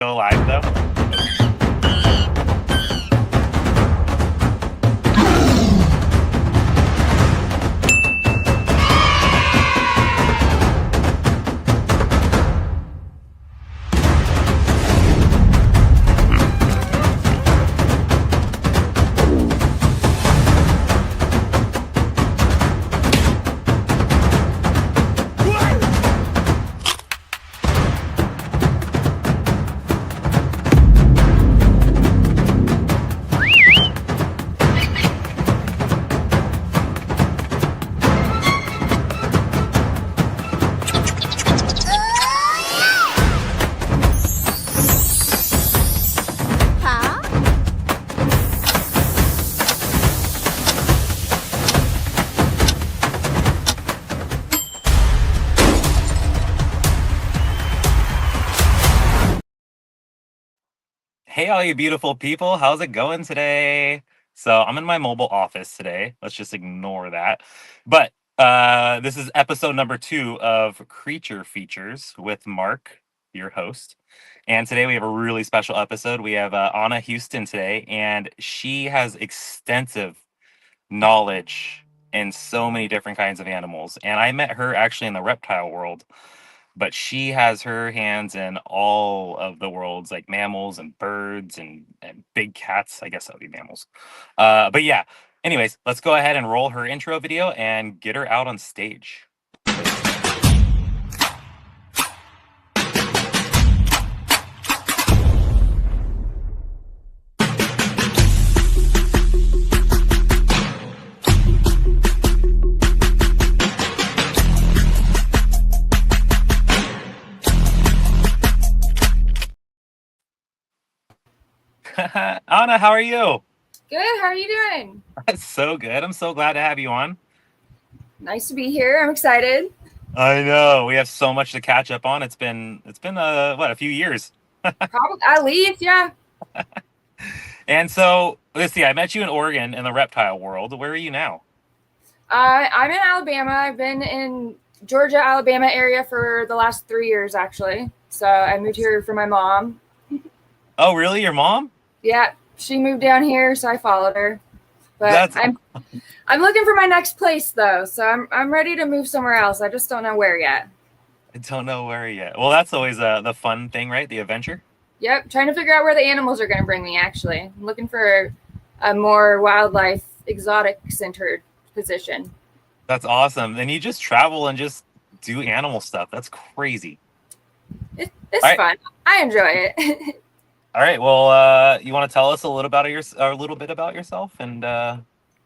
Go live though. Huh? Hey, all you beautiful people. How's it going today? So, I'm in my mobile office today. Let's just ignore that. But this is episode number 2 of Creature Features with Mark, your host. And today we have a really special episode. We have Anna Houston today, and she has extensive knowledge in so many different kinds of animals. And I met her actually in the reptile world, but she has her hands in all of the worlds, like mammals and birds and big cats. I guess that would be mammals. But yeah, anyways, let's go ahead and roll her intro video and get her out on stage. Anna, how are you? Good. How are you doing? That's so good. I'm so glad to have you on. Nice to be here. I'm excited. I know we have so much to catch up on. It's been a few years. Probably at least, yeah. And so let's see. I met you in Oregon in the reptile world. Where are you now? I'm in Alabama. I've been in Georgia, Alabama area for the last 3 years, actually. So I moved here for my mom. Oh, really? Your mom? Yeah, she moved down here, so I followed her. But That's I'm looking for my next place though, so I'm ready to move somewhere else. I just don't know where yet. I don't know where yet. Well, that's always the fun thing, right? The adventure. Yep, trying to figure out where the animals are going to bring me. Actually, I'm looking for a more wildlife, exotic centered position. That's awesome. And you just travel and just do animal stuff. That's crazy. It's All right. fun. I enjoy it. All right. Well, you want to tell us a little bit about yourself, and I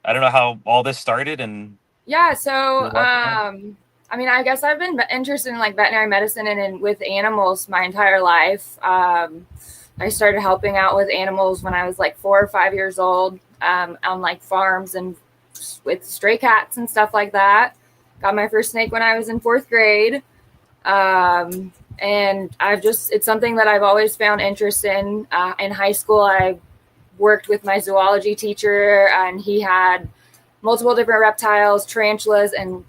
don't know how all this started. And Yeah, so You're welcome. I mean, I guess I've been interested in like veterinary medicine and with animals my entire life. I started helping out with animals when I was like 4 or 5 years old, on like farms and with stray cats and stuff like that. Got my first snake when I was in 4th grade. And it's something that I've always found interest in. In high school, I worked with my zoology teacher, and he had multiple different reptiles, tarantulas, and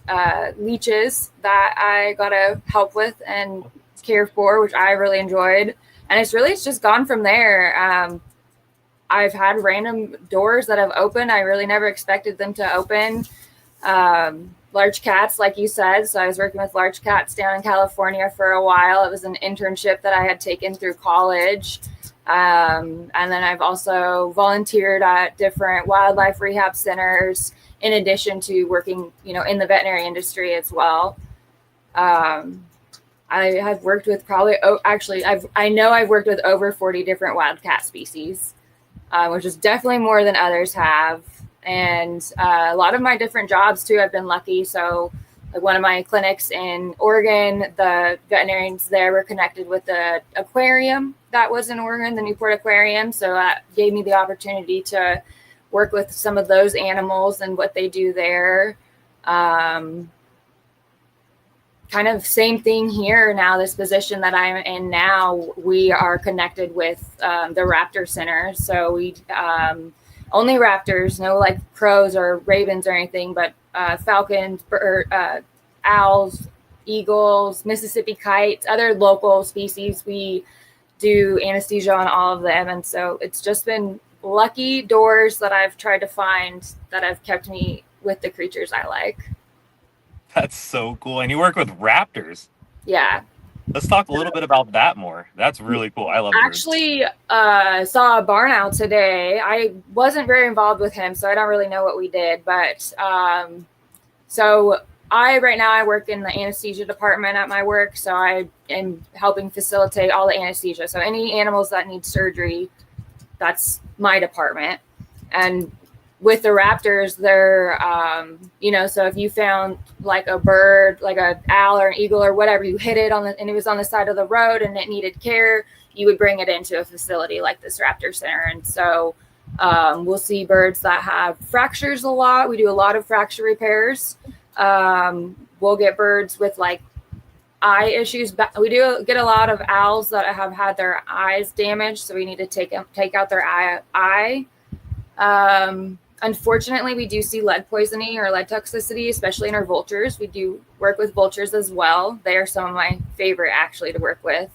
leeches that I got to help with and care for, which I really enjoyed. And it's just gone from there. I've had random doors that have opened. I really never expected them to open. Large cats, like you said. So I was working with large cats down in California for a while. It was an internship that I had taken through college. And then I've also volunteered at different wildlife rehab centers in addition to working, in the veterinary industry as well. I have worked with I've worked with over 40 different wild cat species, which is definitely more than others have. And a lot of my different jobs too, I've been lucky. So like one of my clinics in Oregon, the veterinarians there were connected with the aquarium that was in Oregon, the Newport Aquarium. So that gave me the opportunity to work with some of those animals and what they do there. Kind of same thing here now, this position that I'm in now, we are connected with the Raptor Center. So we only raptors, no like crows or ravens or anything, but falcons, owls, eagles, Mississippi kites, other local species we do anesthesia on all of them. And so it's just been lucky doors that I've tried to find that have kept me with the creatures I like. That's so cool. And you work with raptors. Yeah. Let's talk a little bit about that more. That's really cool. I love birds. Actually, saw a barn owl today. I wasn't very involved with him, so I don't really know what we did. But so right now I work in the anesthesia department at my work. So I am helping facilitate all the anesthesia. So any animals that need surgery, that's my department. And with the raptors, they're, so if you found like a bird, like an owl or an eagle or whatever, you hit it and it was on the side of the road and it needed care, you would bring it into a facility like this raptor center. And so we'll see birds that have fractures a lot. We do a lot of fracture repairs. We'll get birds with like eye issues. We do get a lot of owls that have had their eyes damaged, so we need to take out their eye. Unfortunately, we do see lead poisoning or lead toxicity, especially in our vultures. We do work with vultures as well. They are some of my favorite actually to work with.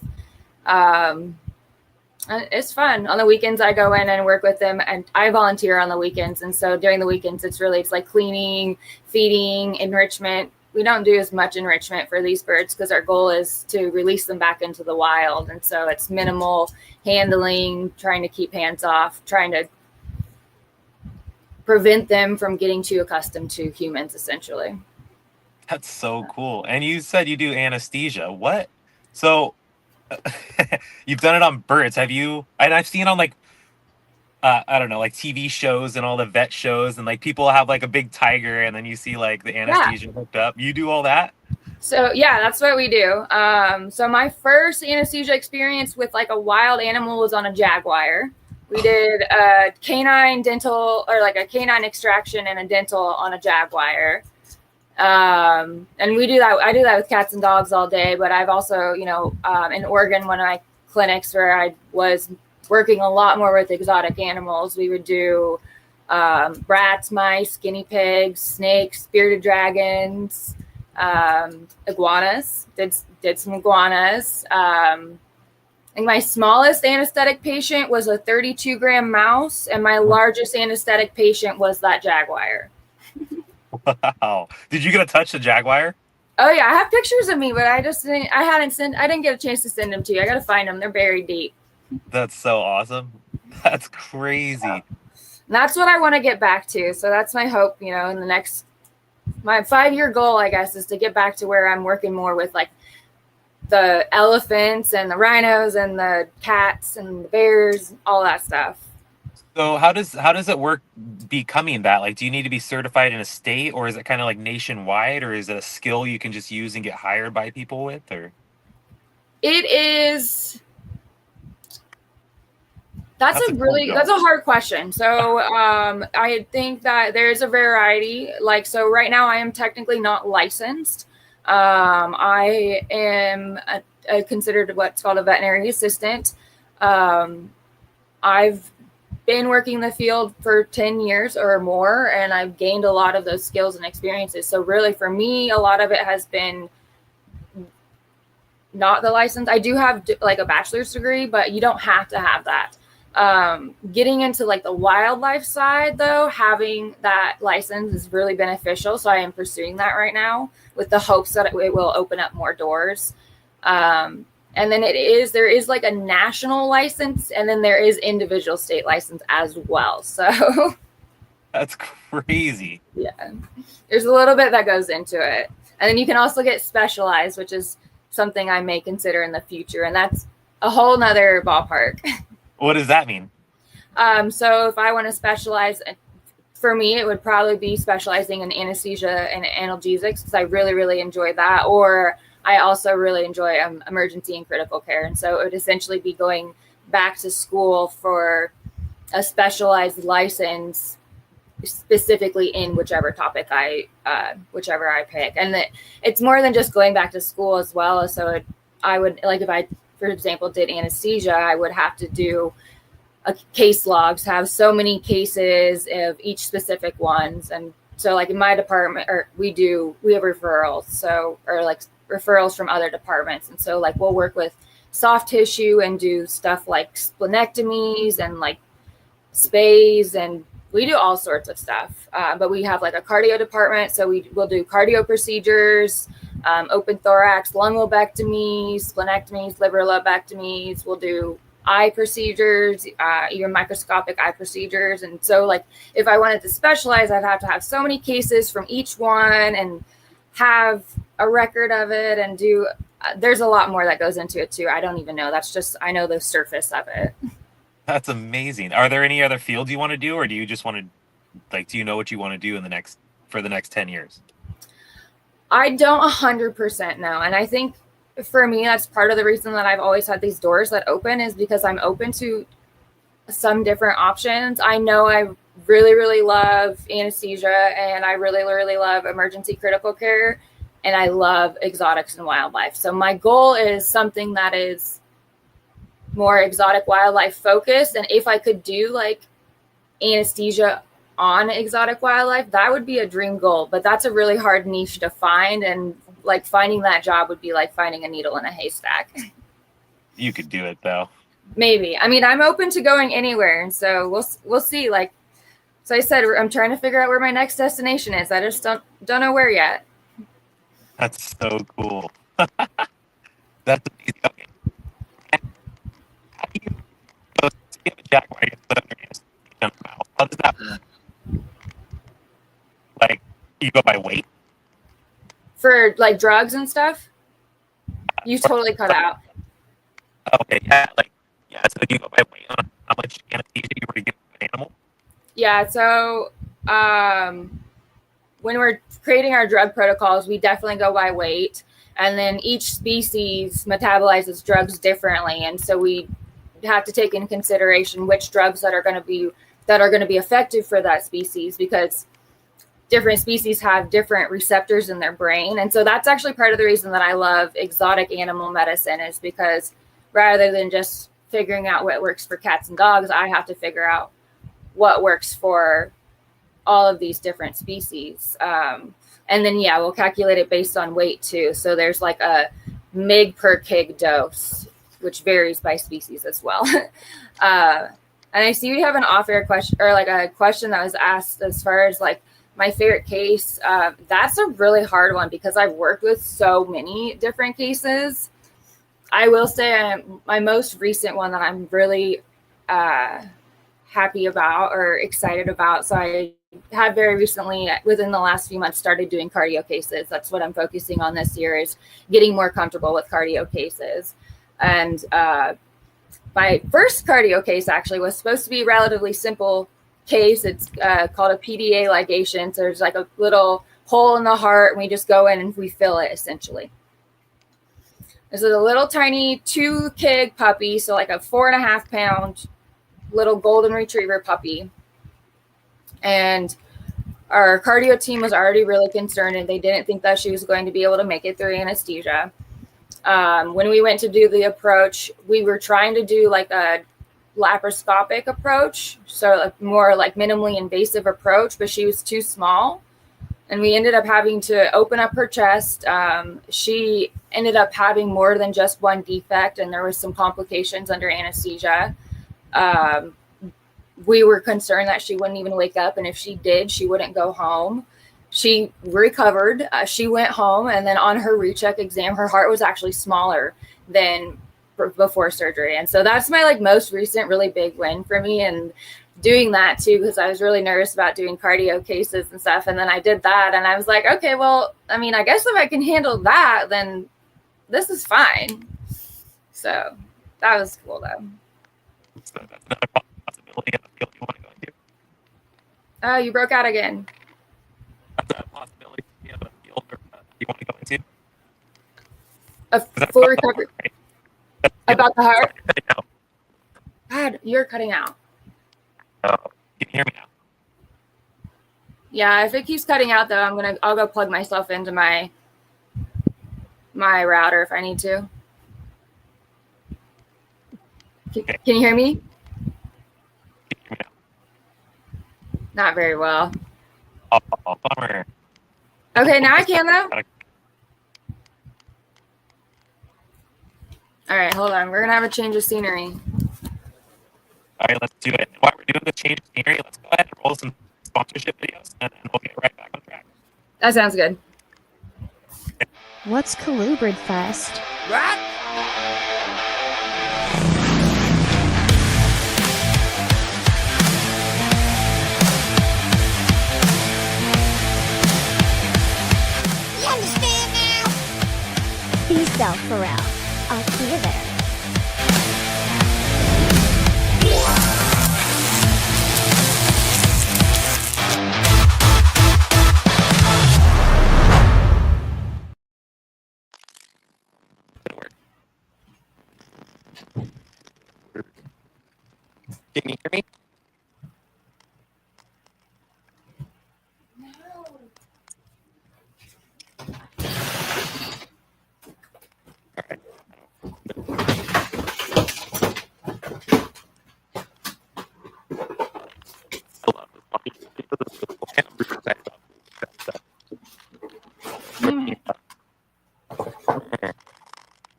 It's fun. On the weekends, I go in and work with them, and I volunteer on the weekends. And so during the weekends, it's like cleaning, feeding, enrichment. We don't do as much enrichment for these birds because our goal is to release them back into the wild. And so it's minimal handling, trying to keep hands off, trying to prevent them from getting too accustomed to humans, essentially. That's so cool. And you said you do anesthesia. What? So you've done it on birds. Have you? And I've seen on like, I don't know, like TV shows and all the vet shows, and like people have like a big tiger and then you see like the anesthesia hooked up. You do all that? So yeah, that's what we do. So my first anesthesia experience with like a wild animal was on a jaguar. We did a canine dental, or like a canine extraction and a dental on a jaguar. And we do that. I do that with cats and dogs all day, but I've also, in Oregon, one of my clinics where I was working a lot more with exotic animals, we would do rats, mice, guinea pigs, snakes, bearded dragons, iguanas, did some iguanas. And my smallest anesthetic patient was a 32-gram mouse, and my largest anesthetic patient was that jaguar. Wow. Did you get to touch the jaguar? Oh yeah, I have pictures of me, but I didn't get a chance to send them to you. I got to find them. They're buried deep. That's so awesome. That's crazy. And that's what I want to get back to. So that's my hope, in the next, my 5-year goal, I guess, is to get back to where I'm working more with like the elephants and the rhinos and the cats and the bears, all that stuff. So how does it work becoming that? Like, do you need to be certified in a state, or is it kind of like nationwide, or is it a skill you can just use and get hired by people with, or? It is. That's a hard question. So I think that there's a variety. Like, so right now I am technically not licensed. I am considered what's called a veterinary assistant. I've been working in the field for 10 years or more, and I've gained a lot of those skills and experiences. So really for me, a lot of it has been not the license. I do have like a bachelor's degree, but you don't have to have that. Getting into like the wildlife side though, having that license is really beneficial. So I am pursuing that right now with the hopes that it will open up more doors. And then there is like a national license, and then there is individual state license as well. So that's crazy. Yeah, there's a little bit that goes into it. And then you can also get specialized, which is something I may consider in the future. And that's a whole nother ballpark. What does that mean? So if I want to specialize, for me, it would probably be specializing in anesthesia and analgesics, because I really, really enjoy that. Or I also really enjoy emergency and critical care. And so it would essentially be going back to school for a specialized license specifically in whichever topic whichever I pick. And it's more than just going back to school as well. So I would, like, if I, for example, did anesthesia, I would have to do a case logs, have so many cases of each specific ones. And so like in my department, we have referrals. So, or like referrals from other departments. And so like we'll work with soft tissue and do stuff like splenectomies and like spays, and we do all sorts of stuff. But we have like a cardio department, so we will do cardio procedures, open thorax, lung lobectomies, splenectomies, liver lobectomies. We'll do eye procedures, even microscopic eye procedures. And so like if I wanted to specialize, I'd have to have so many cases from each one and have a record of it and do there's a lot more that goes into it too. I don't even know. That's just, I know the surface of it. That's amazing. Are there any other fields you want to do, or do you just want to, like, do you know what you want to do for the next 10 years? I don't 100% know. And I think for me, that's part of the reason that I've always had these doors that open, is because I'm open to some different options. I know I really, really love anesthesia, and I really, really love emergency critical care, and I love exotics and wildlife. So my goal is something that is more exotic wildlife focused. And if I could do like anesthesia on exotic wildlife, that would be a dream goal. But that's a really hard niche to find, and like finding that job would be like finding a needle in a haystack. You could do it though. Maybe. I mean, I'm open to going anywhere, and so we'll see. Like, so I said, I'm trying to figure out where my next destination is. I just don't know where yet. That's so cool. That's amazing. Okay. How do you go see a jaguar get put under anesthesia in the mouth? How does that work? Like, you go by weight? For like drugs and stuff? You totally cut out. Okay, yeah, so you go by weight on how much anesthesia you were to give an animal? Yeah, so when we're creating our drug protocols, we definitely go by weight, and then each species metabolizes drugs differently, and so we have to take into consideration which drugs that are going to be effective for that species, because different species have different receptors in their brain. And so that's actually part of the reason that I love exotic animal medicine, is because rather than just figuring out what works for cats and dogs, I have to figure out what works for all of these different species. And then, yeah, we'll calculate it based on weight too. So there's like a mg per kg dose, which varies by species as well. And I see we have an off-air question, or like a question that was asked as far as like my favorite case. That's a really hard one because I've worked with so many different cases. I will say my most recent one that I'm really happy about or excited about. So I had very recently, within the last few months, started doing cardio cases. That's what I'm focusing on this year, is getting more comfortable with cardio cases. And my first cardio case actually was supposed to be a relatively simple case. It's called a PDA ligation. So there's like a little hole in the heart, and we just go in and we fill it essentially. This is a little tiny 2 kg puppy, so like a 4.5 pound little golden retriever puppy. And our cardio team was already really concerned, and they didn't think that she was going to be able to make it through anesthesia. When we went to do the approach, we were trying to do like a laparoscopic approach, so a more like minimally invasive approach, but she was too small. And we ended up having to open up her chest. She ended up having more than just one defect, and there was some complications under anesthesia. We were concerned that she wouldn't even wake up, and if she did, she wouldn't go home. She recovered. She went home, and then on her recheck exam, her heart was actually smaller than before surgery. And so that's my like most recent really big win for me, and doing that too, because I was really nervous about doing cardio cases and stuff. And then I did that, and I was like, okay, well, I mean, I guess if I can handle that, then this is fine. So that was cool though. So that's another possibility of a field you want to go into. Oh, you broke out again. That's a possibility of a field you want to go into. A full recovery. Right? About the heart? No. God, you're cutting out. Oh, you can hear me now. Yeah, if it keeps cutting out though, I'll go plug myself into my router if I need to. Can you hear me? Not very well. Oh, bummer. Okay, now I can though. All right, hold on. We're gonna have a change of scenery. All right, let's do it. While we're doing the change of scenery, let's go ahead and roll some sponsorship videos, and then we'll get right back on track. That sounds good. What's Colubrid Fest? What? You understand now? Be self, Pharrell. I'll see you there. Can you hear me? All right.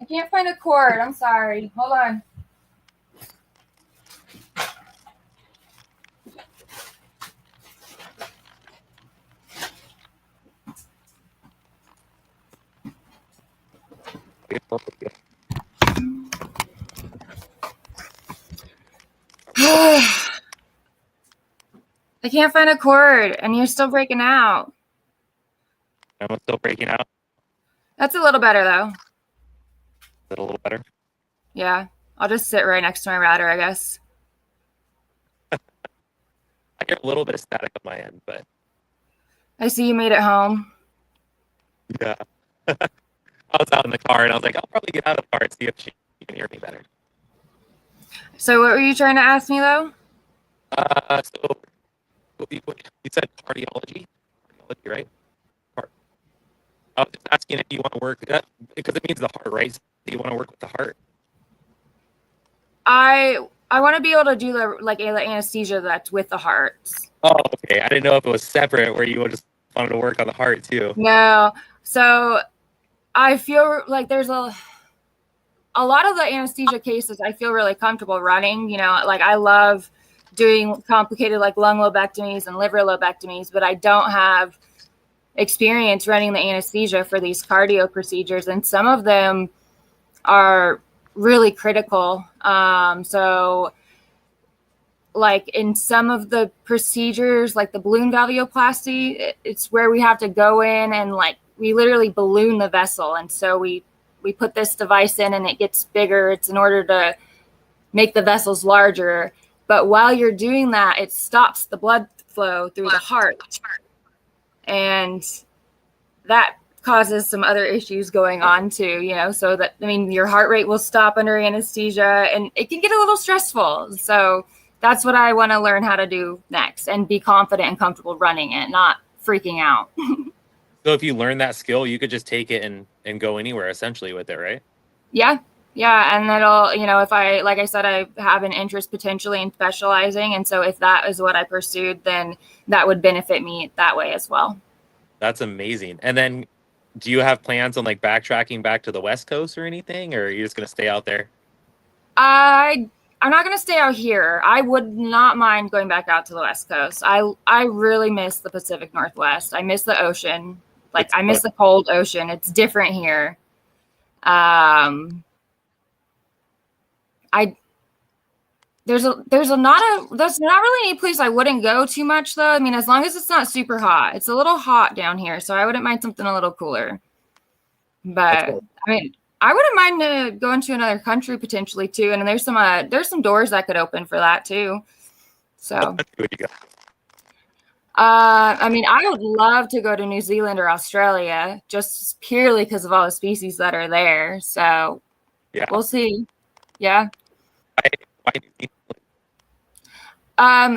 I can't find a cord. I'm sorry. Hold on. I can't find a cord, and you're still breaking out. I'm still breaking out. That's a little better, though. Is it a little better? Yeah. I'll just sit right next to my router, I guess. I hear a little bit of static on my end, but I see you made it home. yeah. I was out in the car, and I was like, I'll probably get out of the car and see if she can hear me better. So what were you trying to ask me, though? So you said cardiology, right? I was just asking if you want to work because it means the heart, right? So you want to work with the heart? I want to be able to do the anesthesia that's with the heart. Oh, okay. I didn't know if it was separate where you just wanted to work on the heart too. No. So I feel like there's a lot of the anesthesia cases I feel really comfortable running. You know, like I love doing complicated like lung lobectomies and liver lobectomies, but I don't have experience running the anesthesia for these cardio procedures, and some of them are really critical. So like in some of the procedures, like the balloon valvuloplasty, it's where we have to go in and like we literally balloon the vessel, and so we put this device in and it gets bigger. It's in order to make the vessels larger, but while you're doing that, it stops the blood flow through the heart, and that causes some other issues going on too, you know, so that, I mean, your heart rate will stop under anesthesia and it can get a little stressful. So that's what I want to learn how to do next and be confident and comfortable running it, not freaking out. So if you learn that skill, you could just take it and go anywhere essentially with it, right? Yeah. Yeah. And that'll, you know, if like I said, I have an interest potentially in specializing. And so if that is what I pursued, then that would benefit me that way as well. That's amazing. And then do you have plans on like backtracking back to the West Coast or anything, or are you just going to stay out there? I'm not going to stay out here. I would not mind going back out to the West Coast. I really miss the Pacific Northwest. I miss the ocean. Like I miss the cold ocean. It's different here. There's not really any place I wouldn't go too much though. I mean, as long as it's not super hot. It's a little hot down here, so I wouldn't mind something a little cooler. But Cool. I mean, I wouldn't mind going to another country potentially too. And there's some doors that could open for that too. So Who you got? I mean, I would love to go to New Zealand or Australia just purely because of all the species that are there. So Yeah. we'll see. Yeah. Why New Zealand?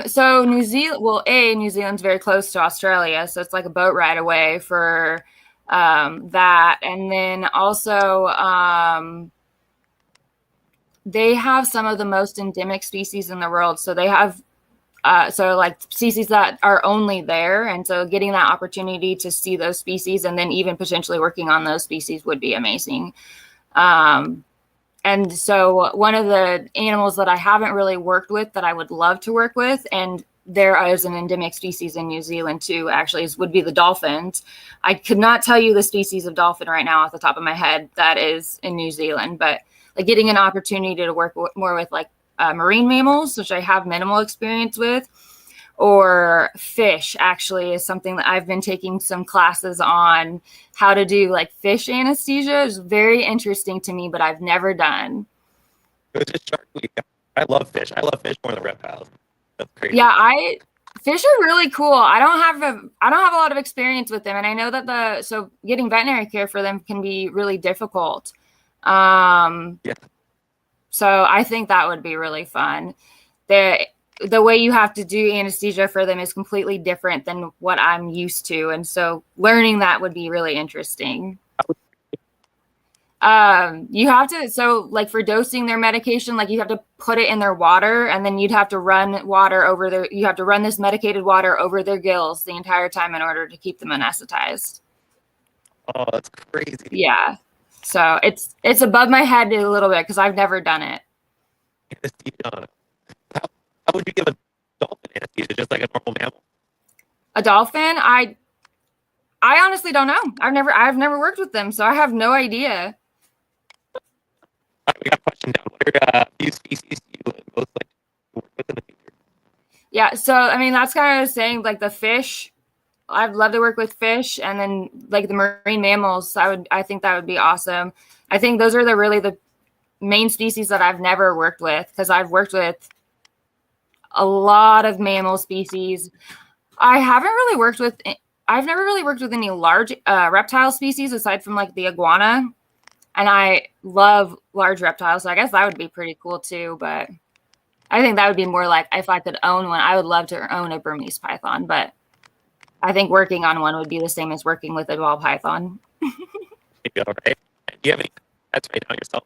So New Zealand's very close to Australia, so it's like a boat ride away for that. And then also they have some of the most endemic species in the world. So they have so like species that are only there, and so getting that opportunity to see those species and then even potentially working on those species would be amazing. And And so one of the animals that I haven't really worked with that I would love to work with, and there is an endemic species in New Zealand too, actually, would be the dolphins. I could not tell you the species of dolphin right now off the top of my head that is in New Zealand, but like getting an opportunity to work more with like marine mammals, which I have minimal experience with, or fish actually is something that I've been taking some classes on how to do like fish anesthesia. Is very interesting to me, but I've never done. It was just Shark Week. I love fish. I love fish more than reptiles. That's crazy. Yeah, fish are really cool. I don't have a lot of experience with them, and I know that so getting veterinary care for them can be really difficult. Yeah. So I think that would be really fun. The way you have to do anesthesia for them is completely different than what I'm used to. And so learning that would be really interesting. You have to, so like for dosing their medication, like you have to put it in their water, and then you'd have to run water over you have to run this medicated water over their gills the entire time in order to keep them anesthetized. Oh, that's crazy. Yeah. So it's above my head a little bit because I've never done it. How would you give a dolphin anesthesia, just like a normal mammal? A dolphin? I honestly don't know. I've never worked with them, so I have no idea. We got a question down. What are few species do you most like to work with in the future? Yeah, so I mean that's kind of what I was saying, like the fish. I'd love to work with fish, and then like the marine mammals. I think that would be awesome. I think those are the main species that I've never worked with, because I've worked with a lot of mammal species. I've never really worked with any large reptile species aside from like the iguana. And I love large reptiles, so I guess that would be pretty cool too. But I think that would be more like if I could own one, I would love to own a Burmese python. But I think working on one would be the same as working with a ball python. All right. Do you have any pets right now yourself?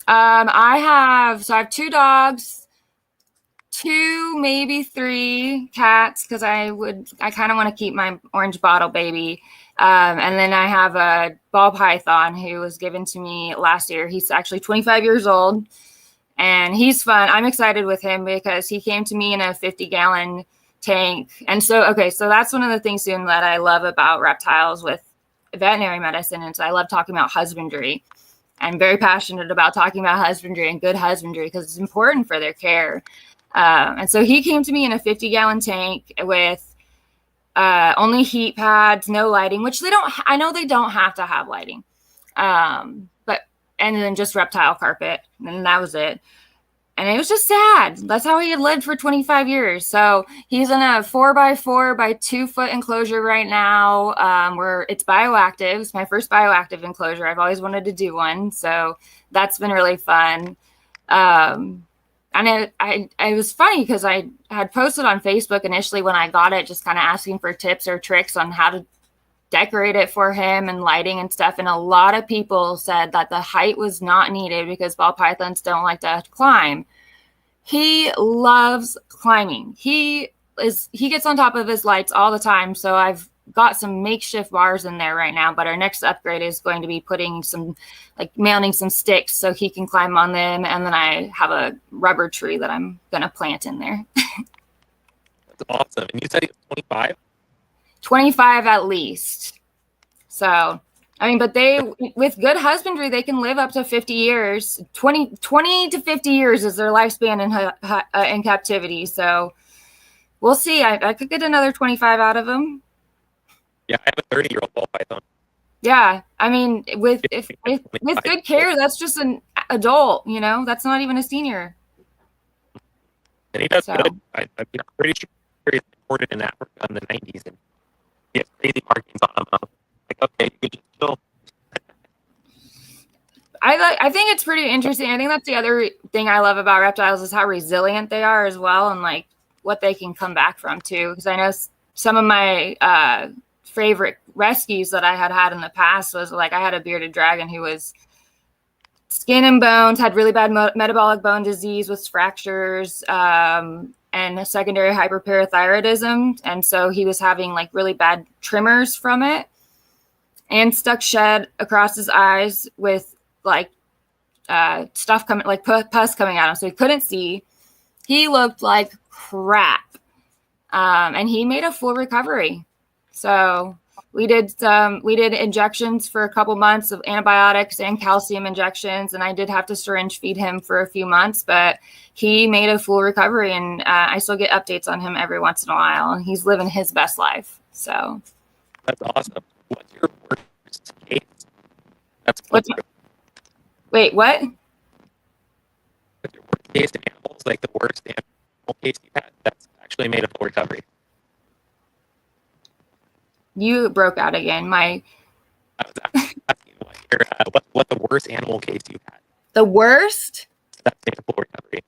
I have 2 dogs, 2, maybe 3 cats, because I kind of want to keep my orange bottle baby. And then I have a ball python who was given to me last year. He's actually 25 years old, and he's fun. I'm excited with him because he came to me in a 50-gallon tank. And so that's one of the things soon that I love about reptiles with veterinary medicine. And so I love talking about husbandry. I'm very passionate about talking about husbandry and good husbandry because it's important for their care. And so he came to me in a 50-gallon tank with only heat pads, no lighting, which I know they don't have to have lighting. And then just reptile carpet. And that was it. And it was just sad. That's how he had lived for 25 years. So he's in a 4x4 by 2 foot enclosure right now, where it's bioactive. It's my first bioactive enclosure. I've always wanted to do one. So that's been really fun. And it was funny because I had posted on Facebook initially when I got it, just kind of asking for tips or tricks on how to decorate it for him and lighting and stuff. And a lot of people said that the height was not needed because ball pythons don't like to climb. He loves climbing. He gets on top of his lights all the time. So I've got some makeshift bars in there right now, but our next upgrade is going to be mounting some sticks so he can climb on them. And then I have a rubber tree that I'm going to plant in there. That's awesome. And you said he was 25? 25 at least. So, I mean, but with good husbandry, they can live up to 50 years. 20 to 50 years is their lifespan in captivity. So we'll see. I could get another 25 out of them. Yeah, I have a 30-year-old ball python. Yeah, I mean, with good care, that's just an adult. That's not even a senior. And he does good. I'm pretty sure he's imported in Africa in the 90s, and he has crazy markings on him. Okay, you could just chill. I think it's pretty interesting. I think that's the other thing I love about reptiles is how resilient they are as well, and like what they can come back from too. Because I know some of my favorite rescues that I had in the past was like I had a bearded dragon who was skin and bones, had really bad metabolic bone disease with fractures and a secondary hyperparathyroidism. And so he was having like really bad tremors from it and stuck shed across his eyes with like stuff coming, like pus coming out of him, so he couldn't see. He looked like crap, and he made a full recovery. So we did injections for a couple months of antibiotics and calcium injections, and I did have to syringe feed him for a few months, but he made a full recovery, and I still get updates on him every once in a while, and he's living his best life. So That's awesome. What's your worst case? That's wait, what? What's your worst case animals, like the worst animal case you had that's actually made a full recovery? You broke out again. I was asking what the worst animal case you had The worst? that's made a full recovery.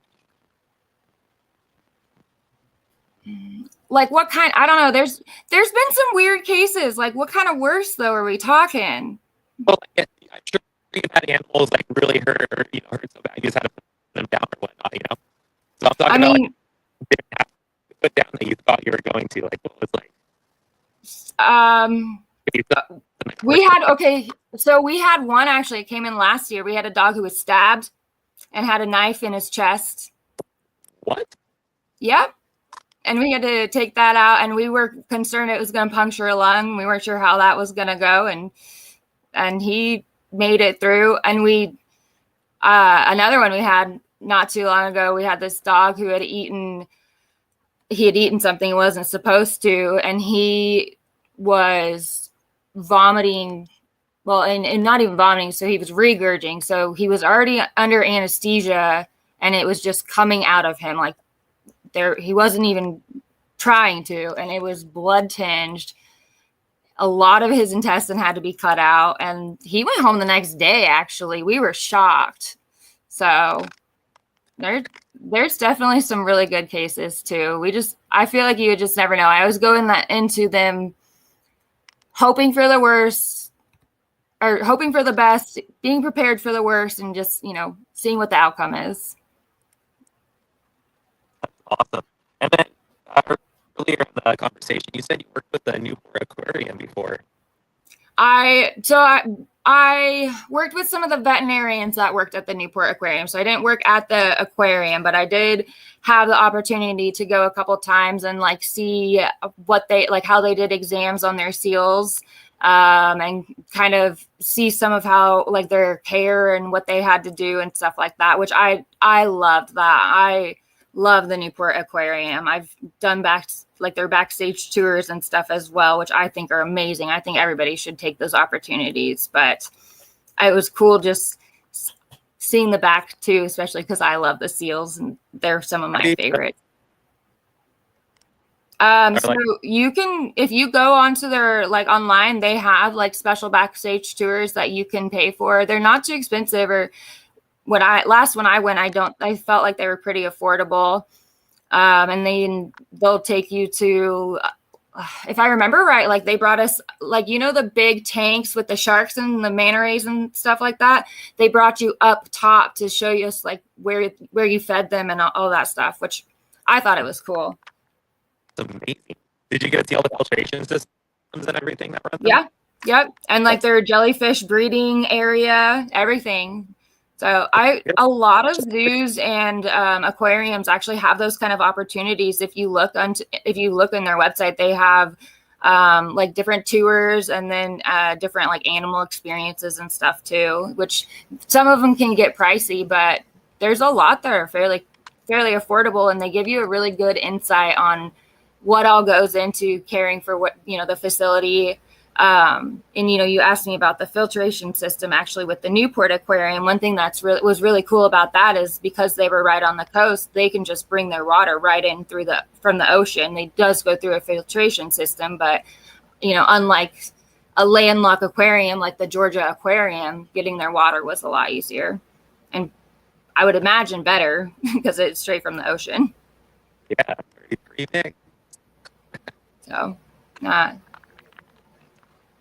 Like what kind? I don't know. There's been some weird cases. Like what kind of worst though are we talking? Well, I'm sure you've had animals like really hurt or hurt so bad you just had to put them down or whatnot. So I'm talking about like, didn't have to put down that you thought you were going to. Like what was like? So we had one actually. It came in last year. We had a dog who was stabbed and had a knife in his chest. What? Yep. And we had to take that out, and we were concerned it was going to puncture a lung. We weren't sure how that was going to go, and he made it through. And we another one we had not too long ago. We had this dog who had eaten something he wasn't supposed to, and he was vomiting. Well, and not even vomiting, so he was regurging. So he was already under anesthesia, and it was just coming out of him like he wasn't even trying to, and it was blood tinged. A lot of his intestine had to be cut out, and he went home the next day. Actually, we were shocked. So there's definitely some really good cases too. I feel like you would just never know. I always go into them hoping for the worst or hoping for the best, being prepared for the worst, and just seeing what the outcome is. Awesome. And then earlier in the conversation, you said you worked with the Newport Aquarium before. I worked with some of the veterinarians that worked at the Newport Aquarium. So I didn't work at the aquarium, but I did have the opportunity to go a couple times and see how they did exams on their seals, and kind of see some of how their care and what they had to do and stuff like that, which I loved that. I love the Newport Aquarium. I've done their backstage tours and stuff as well, which I think are amazing. I think everybody should take those opportunities, but it was cool just seeing the back too, especially because I love the seals and they're some of my favorites. So you can, if you go onto their online, they have special backstage tours that you can pay for. They're not too expensive, or when I went, I felt like they were pretty affordable. And then they'll take you to, if I remember right, they brought us, the big tanks with the sharks and the manta rays and stuff like that. They brought you up top to show you where you fed them and all that stuff, which I thought it was cool. It's amazing. Did you get to see all the filtration systems and everything that run them? Yeah. Yep. And their jellyfish breeding area, everything. So a lot of zoos and aquariums actually have those kind of opportunities. If you look in their website, they have different tours and then different animal experiences and stuff too, which some of them can get pricey, but there's a lot that are fairly affordable, and they give you a really good insight on what all goes into caring for the facility. And you asked me about the filtration system actually with the Newport Aquarium. One thing was really cool about that is because they were right on the coast, they can just bring their water right in from the ocean. It does go through a filtration system, but unlike a landlocked aquarium like the Georgia Aquarium, getting their water was a lot easier, and I would imagine better because it's straight from the ocean. Yeah, pretty big. So,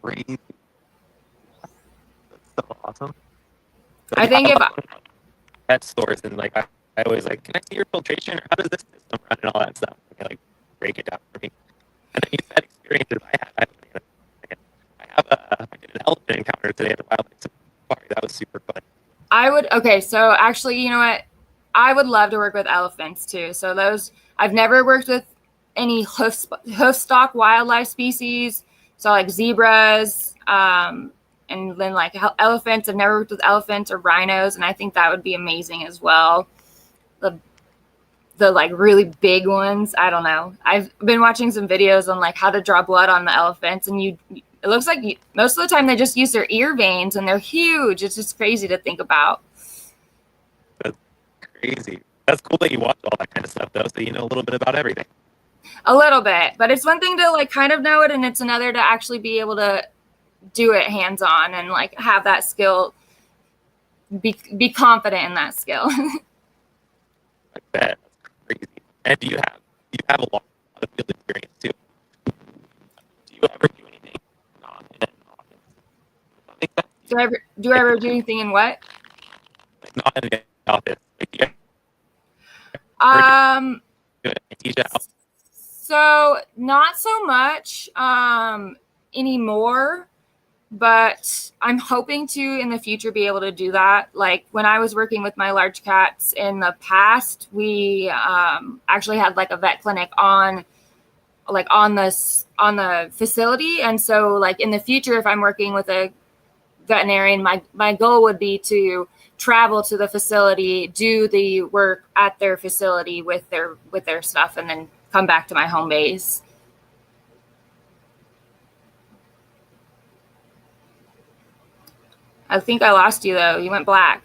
Crazy. That's so awesome. I think if pet stores and I always can I see your filtration, or how does this system run and all that stuff? Okay, break it down for me. And then you said experiences I did an elephant encounter today at the wildlife safari. That was super fun. I would Okay, so actually, you know what? I would love to work with elephants too. So those I've never worked with any hoof stock wildlife species. So like zebras, and then like elephants. I've never worked with elephants or rhinos, and I think that would be amazing as well. The like really big ones. I don't know. I've been watching some videos on like how to draw blood on the elephants, and it looks like most of the time they just use their ear veins, and they're huge. It's just crazy to think about. That's crazy. That's cool that you watch all that kind of stuff, though, so you know a little bit about everything. A little bit, but it's one thing to like kind of know it, and it's another to actually be able to do it hands on and like have that skill, be confident in that skill. I bet. That's crazy. And you have a lot of field experience too. Do you ever do anything not in an office? Does that make sense? Do I ever do anything in what? Like, not in the office. Like, do you do it and teach out? So not so much anymore, but I'm hoping to in the future be able to do that. Like when I was working with my large cats in the past, we actually had like a vet clinic on the facility, and so like in the future, if I'm working with a veterinarian, my goal would be to travel to the facility, do the work at their facility with their stuff, and then come back to my home base. I think I lost you though. You went black.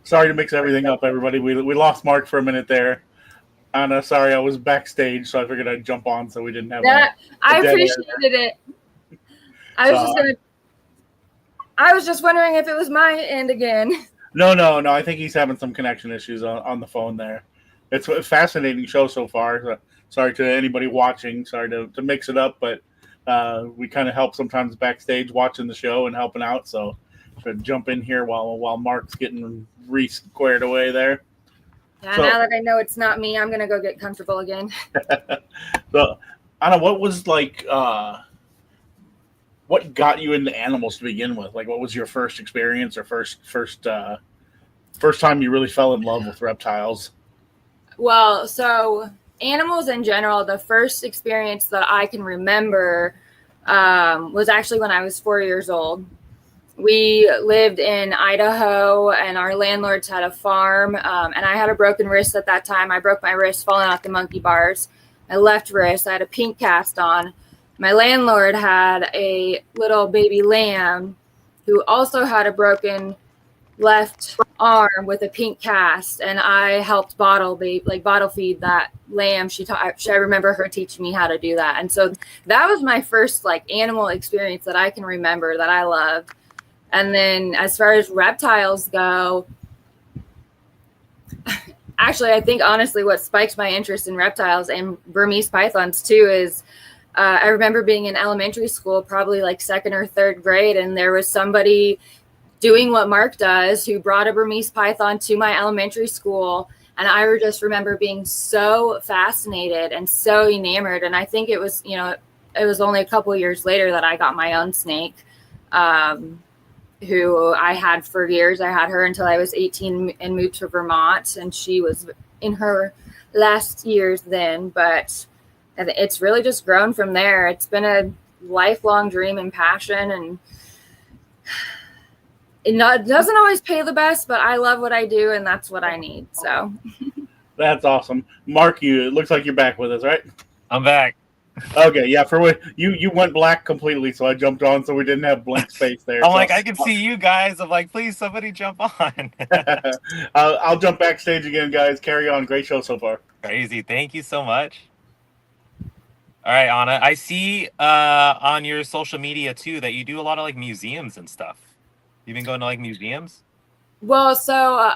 Sorry to mix everything up, everybody. We lost Mark for a minute there. Anna, sorry, I was backstage, so I figured I'd jump on so we didn't have I dead air appreciated it. I was just wondering if it was my end again. No. I think he's having some connection issues on the phone there. It's a fascinating show so far. Sorry to anybody watching. Sorry to mix it up, but we kind of help sometimes backstage watching the show and helping out. So should jump in here while Mark's getting re-squared away there. Yeah, So- now that I know it's not me, I'm gonna go get comfortable again. So, Anna, what was like? What got you into animals to begin with? Like, what was your first experience or first time you really fell in love with reptiles? Well, so animals in general, the first experience that I can remember was actually when I was 4 years old. We lived in Idaho, and our landlords had a farm, and I had a broken wrist at that time. I broke my wrist falling off the monkey bars. My left wrist, I had a pink cast on. My landlord had a little baby lamb who also had a broken left arm with a pink cast, and I helped bottle feed that lamb. I remember her teaching me how to do that, and so that was my first like animal experience that I can remember that I loved. And then as far as reptiles go, actually, I think honestly what spiked my interest in reptiles and Burmese pythons too is I remember being in elementary school, probably like second or third grade, and there was somebody doing what Mark does who brought a Burmese python to my elementary school. And I just remember being so fascinated and so enamored. And I think it was only a couple of years later that I got my own snake, who I had for years. I had her until I was 18 and moved to Vermont, and she was in her last years then, but it's really just grown from there. It's been a lifelong dream and passion, and it doesn't always pay the best, but I love what I do, and that's what I need. So That's awesome. Mark, it looks like you're back with us, right? I'm back. Okay, yeah. For what you went black completely, so I jumped on, so we didn't have blank space there. I'm so. like, I can see you guys. I'm like, please, somebody jump on. I'll jump backstage again, guys. Carry on. Great show so far. Crazy. Thank you so much. All right, Anna. I see on your social media too that you do a lot of like museums and stuff. You've been going to like museums? Well, so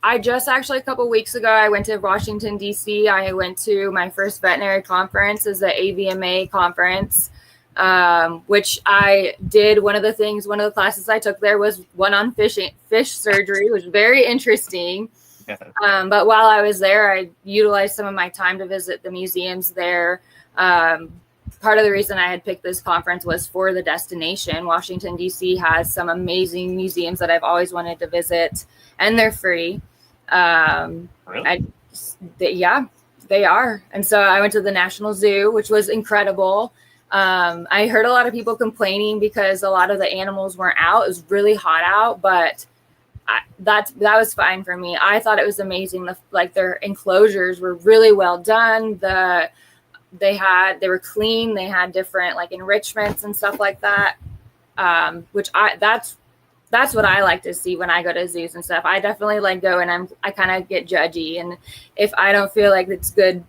I just actually a couple weeks ago, I went to Washington, D.C. I went to my first veterinary conference, is the AVMA conference, which I did. One of the classes I took there was one on fish surgery, which was very interesting. Yeah. But while I was there, I utilized some of my time to visit the museums there. Part of the reason I had picked this conference was for the destination. Washington, D.C. has some amazing museums that I've always wanted to visit, and they're free. Really? Yeah, they are. And so I went to the National Zoo, which was incredible. I heard a lot of people complaining because a lot of the animals weren't out. It was really hot out, but that was fine for me. I thought it was amazing. Their enclosures were really well done. They were clean. They had different like enrichments and stuff like that. Which that's what I like to see when I go to zoos and stuff. I definitely like go and I kind of get judgy. And if I don't feel like it's good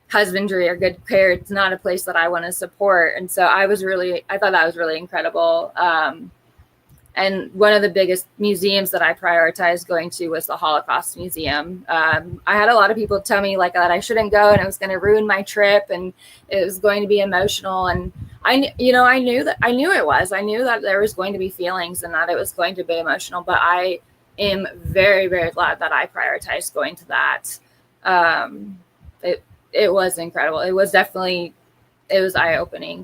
husbandry or good care, it's not a place that I want to support. And so I thought that was really incredible. And one of the biggest museums that I prioritized going to was the Holocaust Museum. I had a lot of people tell me like that I shouldn't go and it was going to ruin my trip and it was going to be emotional. And I knew it was. I knew that there was going to be feelings and that it was going to be emotional. But I am very, very glad that I prioritized going to that. It was incredible. It was eye-opening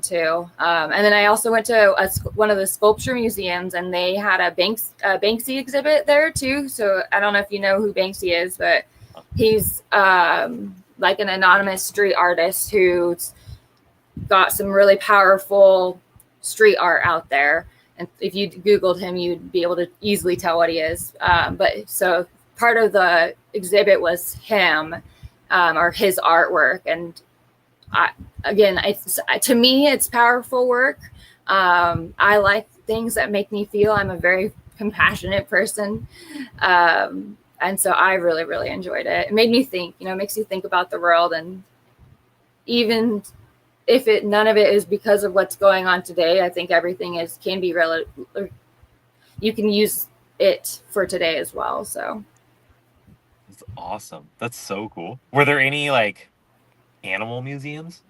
too. And then I also went to one of the sculpture museums, and they had a Banksy exhibit there too. So I don't know if you know who Banksy is, but he's like an anonymous street artist who's got some really powerful street art out there. And if you Googled him, you'd be able to easily tell what he is. But so part of the exhibit was him or his artwork. And to me, it's powerful work. I like things that make me feel. I'm a very compassionate person. And so I really, really enjoyed it. It made me think, it makes you think about the world. And even if none of it is because of what's going on today, I think everything can be relative. You can use it for today as well. So That's awesome. That's so cool. Were there any like animal museums?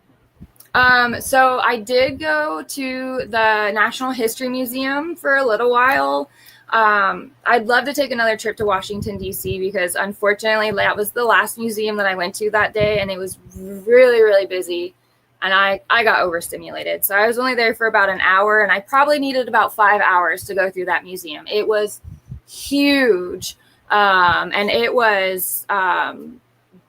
So I did go to the National History Museum for a little while. I'd love to take another trip to Washington, D.C. because unfortunately that was the last museum that I went to that day, and it was really, really busy, and I got overstimulated. So I was only there for about an hour, and I probably needed about 5 hours to go through that museum. It was huge, and it was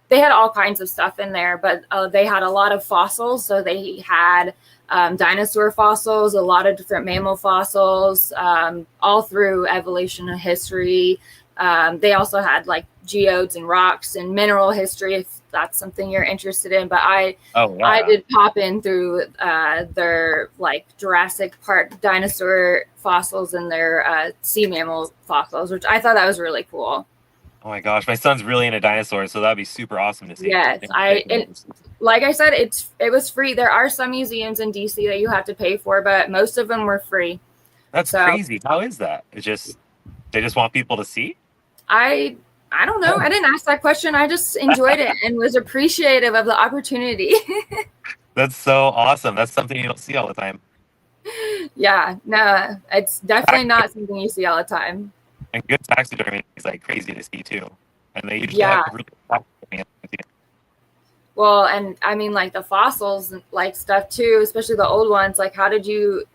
they had all kinds of stuff in there, but they had a lot of fossils. So they had dinosaur fossils, a lot of different mammal fossils, all through evolution and history. They also had like geodes and rocks and mineral history, if that's something you're interested in. But I did pop in through their like Jurassic Park dinosaur fossils and their sea mammal fossils, which I thought that was really cool. Oh my gosh, my son's really into dinosaurs, so that'd be super awesome to see. Yes, like I said, it was free. There are some museums in DC that you have to pay for, but most of them were free. That's crazy. How is that? They just want people to see? I don't know. I didn't ask that question. I just enjoyed it and was appreciative of the opportunity. That's so awesome. That's something you don't see all the time. Yeah, no, it's definitely not something you see all the time. And good taxidermy is like crazy to see too. And they usually have really well, and I mean like the fossils like stuff too, especially the old ones. Like how did you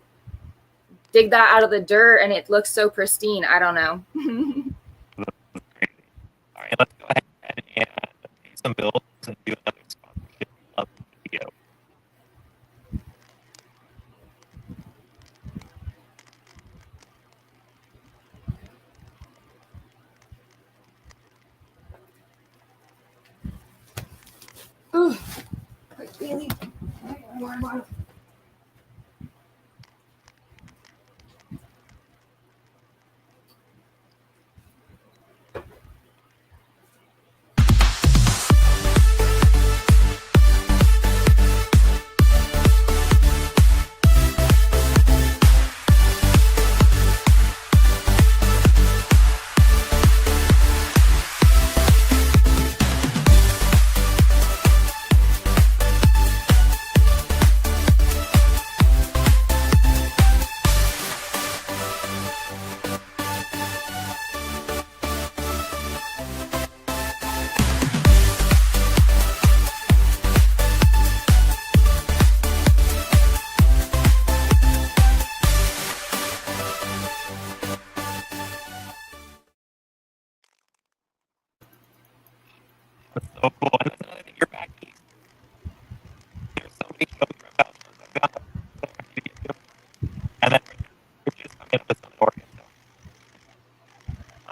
dig that out of the dirt and it looks so pristine? I don't know. Crazy. All right, let's go ahead and pay some bills and do another sponsorship of the video. Ooh. That's so cool. And that's another thing, you're back east. There's so many shows reptile shows I've got that I need to get to. And then we're just coming up with some Oregon.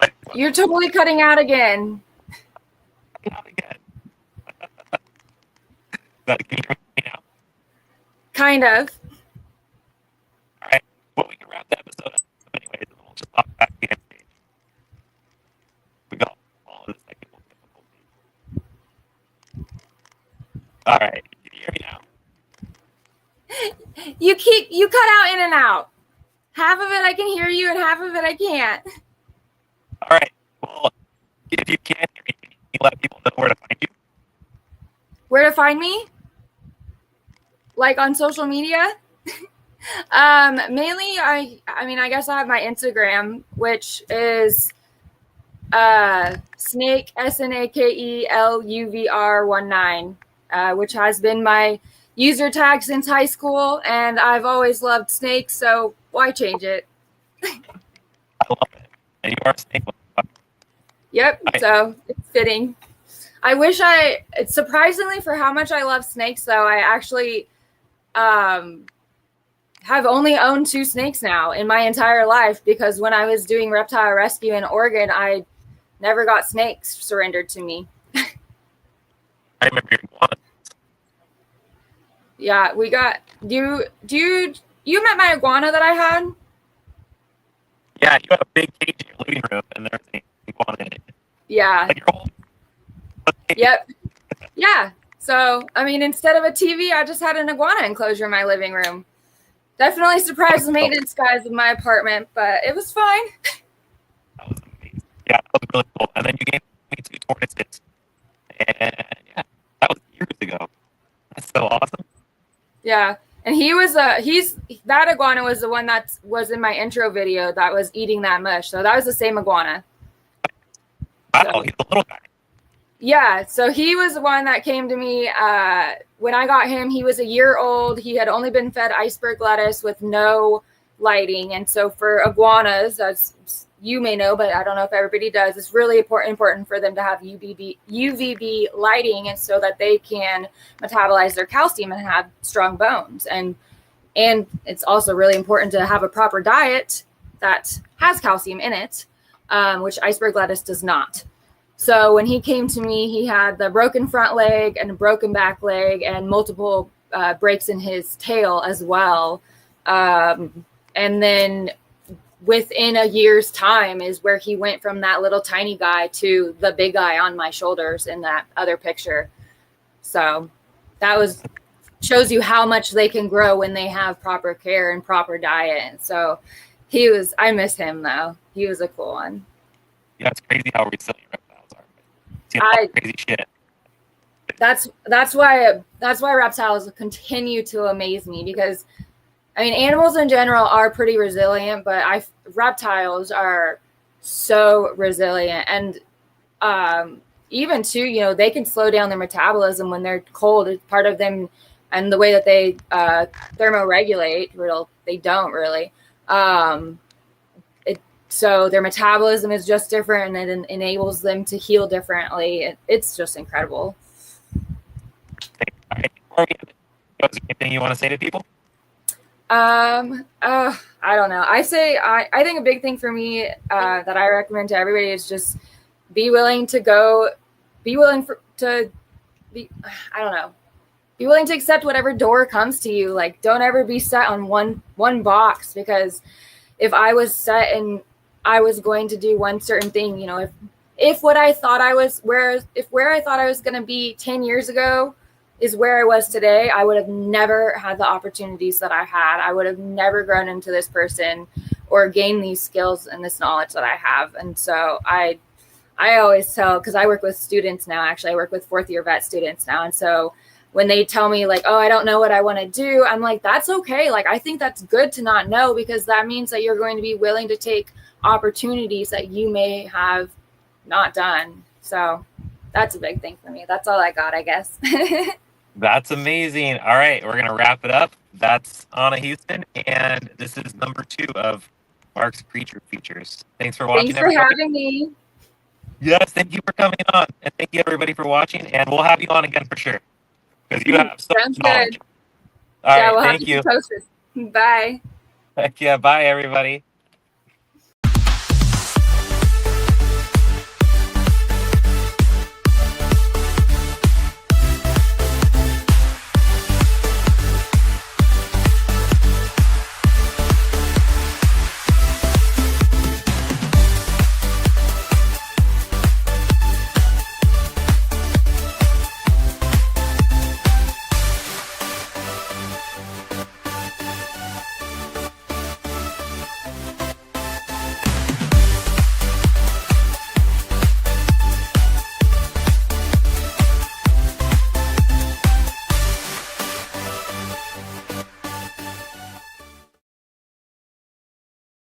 So You're totally cutting out again. out again. But can you hear me now? Kind of. All right. Well, we can wrap the episode up anyways, and we'll just pop back in. We got all of this technical difficulty. All right. Can you hear me now? You cut out in and out. Half of it I can hear you and half of it I can't. All right. Well, if you can't hear me, can you let people know where to find you? Where to find me? Like on social media? Mainly I guess I have my Instagram, which is Snake SNAKELUVR19, which has been my user tag since high school, and I've always loved snakes, so why change it? I love it. And you are a snake lover. Yep, so it's fitting. I wish it's surprisingly for how much I love snakes, though, I actually have only owned 2 snakes now in my entire life, because when I was doing reptile rescue in Oregon, I never got snakes surrendered to me. I remember your iguana. Yeah, we got you met my iguana that I had? Yeah, you have a big cage in your living room, and there's an iguana in it. Yeah. Like your whole. Yep. Yeah. So, I mean, instead of a TV, I just had an iguana enclosure in my living room. Definitely surprised the maintenance guys in my apartment, but it was fine. That was amazing. Yeah, that was really cool. And then you gave me 2 tortoises. And yeah, that was years ago. That's so awesome. Yeah. And that iguana was the one that was in my intro video that was eating that mush. So that was the same iguana. Wow, he's a little guy. Yeah, so he was the one that came to me when I got him. He was a year old. He had only been fed iceberg lettuce with no lighting. And so for iguanas, as you may know, but I don't know if everybody does, it's really important for them to have UVB lighting, and so that they can metabolize their calcium and have strong bones. And it's also really important to have a proper diet that has calcium in it, which iceberg lettuce does not. So when he came to me, he had the broken front leg and a broken back leg and multiple breaks in his tail as well. And then within a year's time is where he went from that little tiny guy to the big guy on my shoulders in that other picture. So that shows you how much they can grow when they have proper care and proper diet. And so I miss him though. He was a cool one. Yeah, it's crazy how resilient reptiles are. See a lot of crazy shit. That's why reptiles continue to amaze me, because I mean, animals in general are pretty resilient, but reptiles are so resilient. And even too, they can slow down their metabolism when they're cold. It's part of them, and the way that they thermoregulate, they don't really. So their metabolism is just different, and it enables them to heal differently. It's just incredible. All right. Is there anything you want to say to people? I don't know. I think a big thing for me that I recommend to everybody is just be willing to accept whatever door comes to you. Like, don't ever be set on one box, because if I was set and I was going to do one certain thing, if where I thought I was going to be 10 years ago is where I was today, I would have never had the opportunities that I had. I would have never grown into this person or gained these skills and this knowledge that I have. And so I always tell, because I work with students now, actually I work with 4th year vet students now. And so when they tell me like, oh, I don't know what I want to do, I'm like, that's okay. Like, I think that's good to not know, because that means that you're going to be willing to take opportunities that you may have not done. So that's a big thing for me. That's all I got, I guess. That's amazing. All right, we're going to wrap it up. That's Anna Houston, and this is number 2 of Mark's Creature Features. Thanks for watching. Thanks for having me. Yes, thank you for coming on, and thank you everybody for watching. And we'll have you on again for sure because you have so Sounds much knowledge. good. All Yeah, right, we'll have thank to you. keep posted. Bye. Heck yeah, bye everybody.